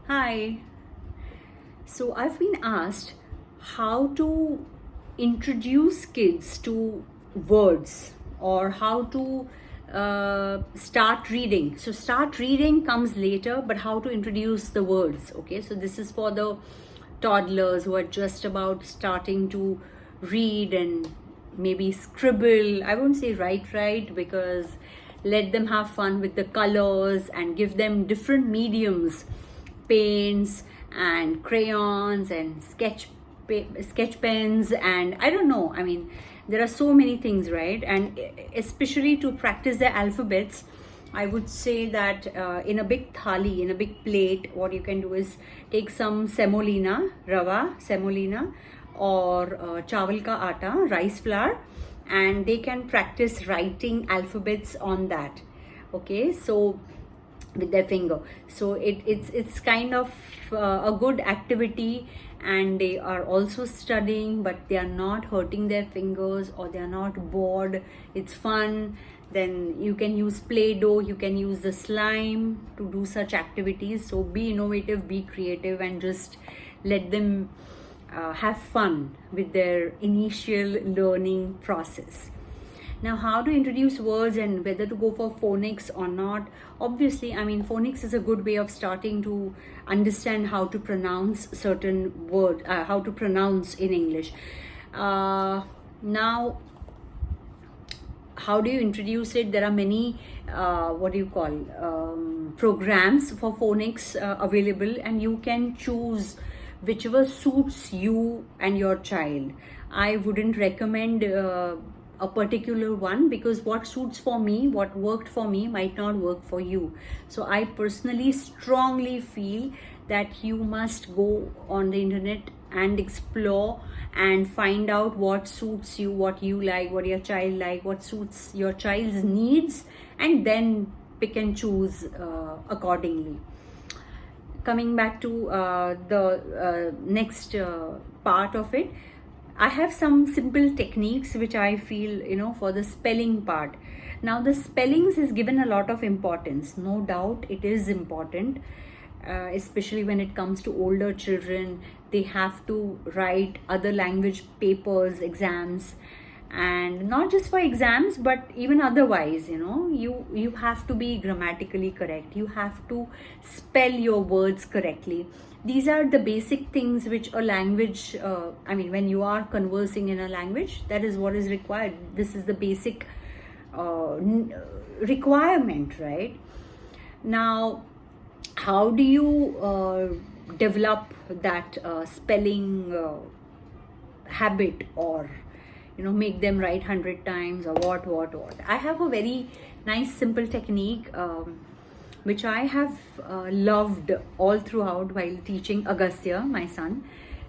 Hi. So I've been asked how to introduce kids to words or how to start reading. So start reading comes later, but how to introduce the words. Okay, so this is for the toddlers who are just about starting to read and maybe scribble. I won't say write because let them have fun with the colors and give them different mediums, paints and crayons and sketch pens, and I don't know, I mean, there are so many things, right? And especially to practice the alphabets, I would say that in a big thali, in a big plate, what you can do is take some semolina, rava semolina, or chawal ka atta, rice flour, and they can practice writing alphabets on that. Okay, so with their finger, so it's kind of a good activity, and they are also studying but they are not hurting their fingers or they are not bored. It's fun. Then you can use play-doh, you can use the slime to do such activities. So be innovative, be creative, and just let them have fun with their initial learning process. Now, how to introduce words and whether to go for phonics or not? Obviously, I mean, phonics is a good way of starting to understand how to pronounce certain word, how to pronounce in English. Now, how do you introduce it? There are many, what do you call, programs for phonics available, and you can choose whichever suits you and your child. I wouldn't recommend a particular one, because what suits for me, what worked for me, might not work for you. So I personally strongly feel that you must go on the internet and explore and find out what suits you, what you like, what your child like, what suits your child's needs, and then pick and choose accordingly. Coming back to the next part of it, I have some simple techniques which I feel, for the spelling part. Now, the spellings is given a lot of importance. No doubt it is important, especially when it comes to older children. They have to write other language papers, exams, and not just for exams but even otherwise. You have to be grammatically correct, you have to spell your words correctly. These are the basic things which a language, I mean, when you are conversing in a language, that is what is required. This is the basic requirement, right? Now, how do you develop that spelling habit, or make them write 100 times, or what? I have a very nice simple technique, which I have loved all throughout while teaching Agastya, my son.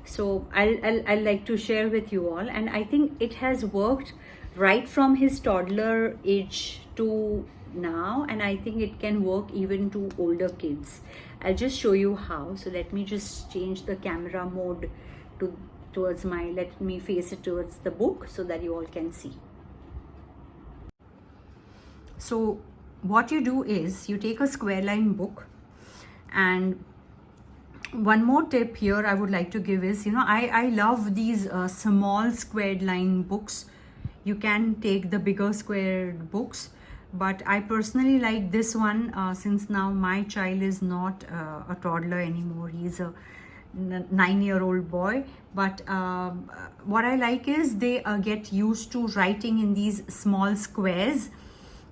So I'll like to share with you all, and I think it has worked right from his toddler age to now, and I think it can work even to older kids. I'll just show you how. So let me just change the camera mode to towards my, let me face it towards the book so that you all can see. So what you do is you take a square line book, and one more tip here I would like to give is, I love these small squared line books. You can take the bigger squared books, but I personally like this one, since now my child is not a toddler anymore. He's a 9-year-old boy, but what I like is they get used to writing in these small squares,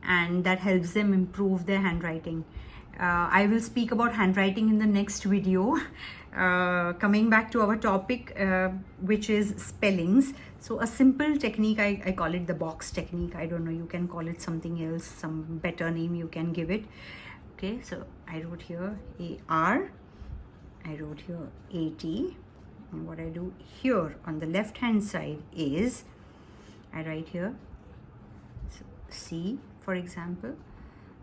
and that helps them improve their handwriting. I will speak about handwriting in the next video. Coming back to our topic, which is spellings. So a simple technique, I call it the box technique. I don't know, you can call it something else, some better name you can give it. Okay, so I wrote here AR, I wrote here AT, and what I do here on the left hand side is I write here C, for example,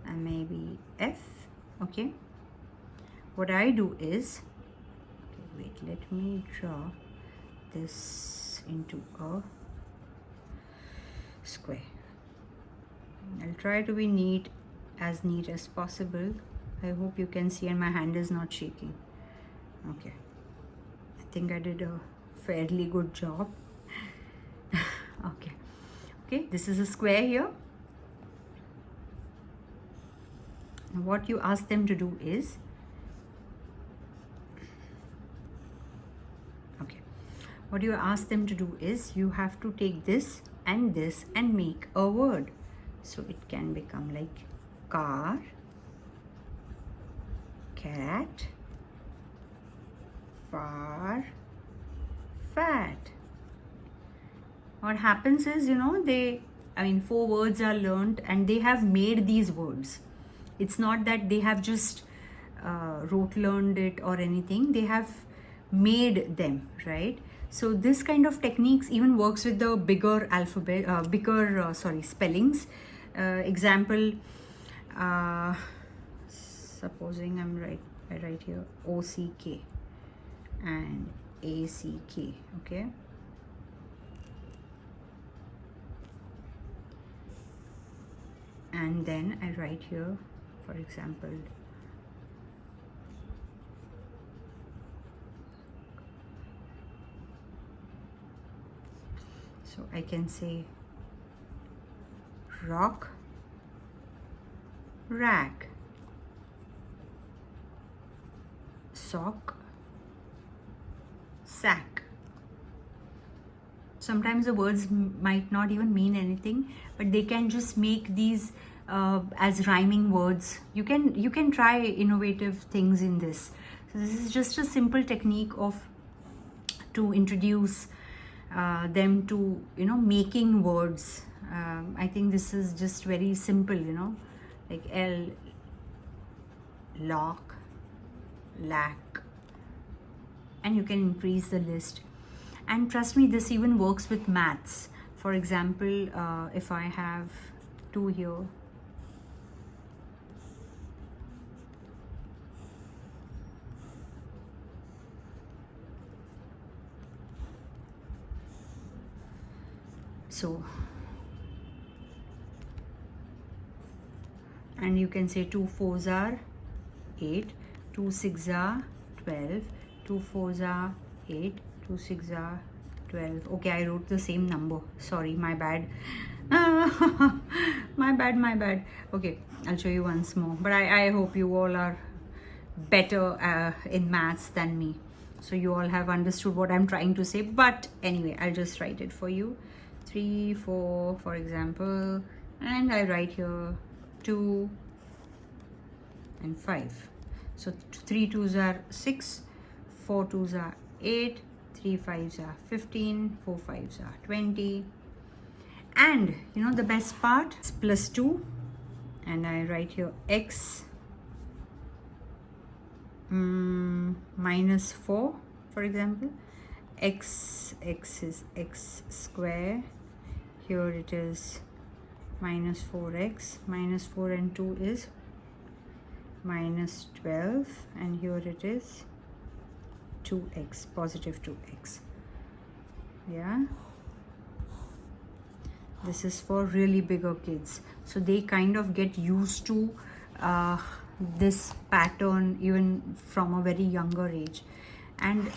and maybe F. Okay, what I do is, okay, wait, let me draw this into a square. I'll try to be neat, as neat as possible. I hope you can see, and my hand is not shaking. Okay, I think I did a fairly good job. Okay, this is a square here. And what you ask them to do is, what you ask them to do is, you have to take this and make a word. So it can become like car, cat, far, fat. What happens is, four words are learnt and they have made these words. It's not that they have just rote learned it or anything. They have made them, right? So this kind of techniques even works with the bigger alphabet, spellings. Example, supposing I write here OCK and ACK, okay? And then I write here, for example, so I can say rock, rack, sock, sack. Sometimes the words might not even mean anything, but they can just make these as rhyming words. You can try innovative things in this. So this is just a simple technique to introduce them to making words. I think this is just very simple, like L, lock, lack, and you can increase the list. And trust me, this even works with maths. For example, if I have 2 here, so, and you can say 2 4s are 8, 2 6s are 12, 2 4s are 8, 2 6 are 12. Okay, I wrote the same number. Sorry, my bad. My bad. Okay, I'll show you once more. But I hope you all are better in maths than me. So you all have understood what I'm trying to say. But anyway, I'll just write it for you. 3, 4, for example. And I write here 2 and 5. So 3 2s are 6, 4 2s are 8, 3 5s are 15, 4 5s are 20. And the best part is plus 2, and I write here x minus 4, for example. X is x square. Here it is minus 4x. Minus 4 and 2 is minus 12, and here it is 2x, positive 2x. Yeah, this is for really bigger kids, so they kind of get used to this pattern even from a very younger age. And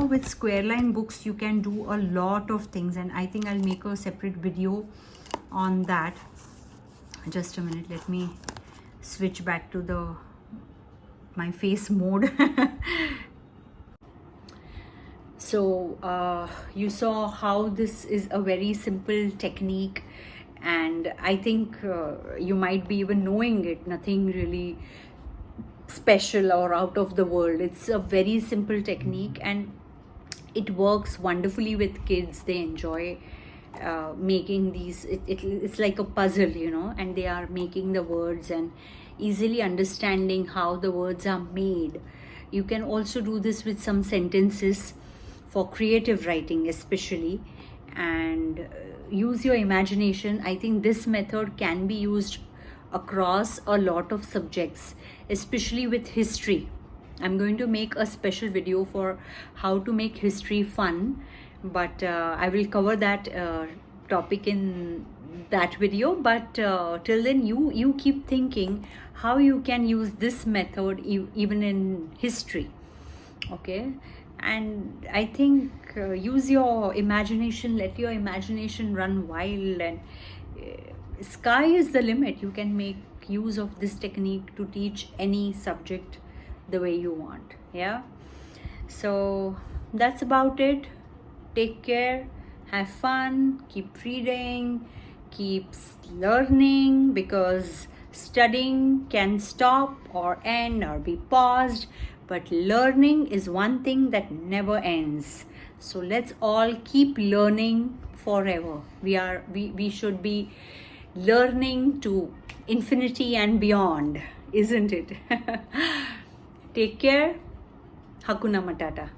with square line books you can do a lot of things, and I think I'll make a separate video on that. Just a minute, let me switch back to my face mode. So you saw how this is a very simple technique, and I think you might be even knowing it. Nothing really special or out of the world. It's a very simple technique and it works wonderfully with kids. They enjoy making these. It's like a puzzle, and they are making the words and easily understanding how the words are made. You can also do this with some sentences for creative writing especially, and use your imagination. I think this method can be used across a lot of subjects, especially with history. I'm going to make a special video for how to make history fun, but I will cover that topic in that video. But till then, you keep thinking how you can use this method even in history. Okay, and I think use your imagination, let your imagination run wild, and sky is the limit. You can make use of this technique to teach any subject the way you want. Yeah, so that's about it. Take care, have fun, keep reading, keep learning, because studying can stop or end or be paused, but learning is one thing that never ends. So let's all keep learning forever. We should be learning to infinity and beyond, isn't it? Take care. Hakuna Matata.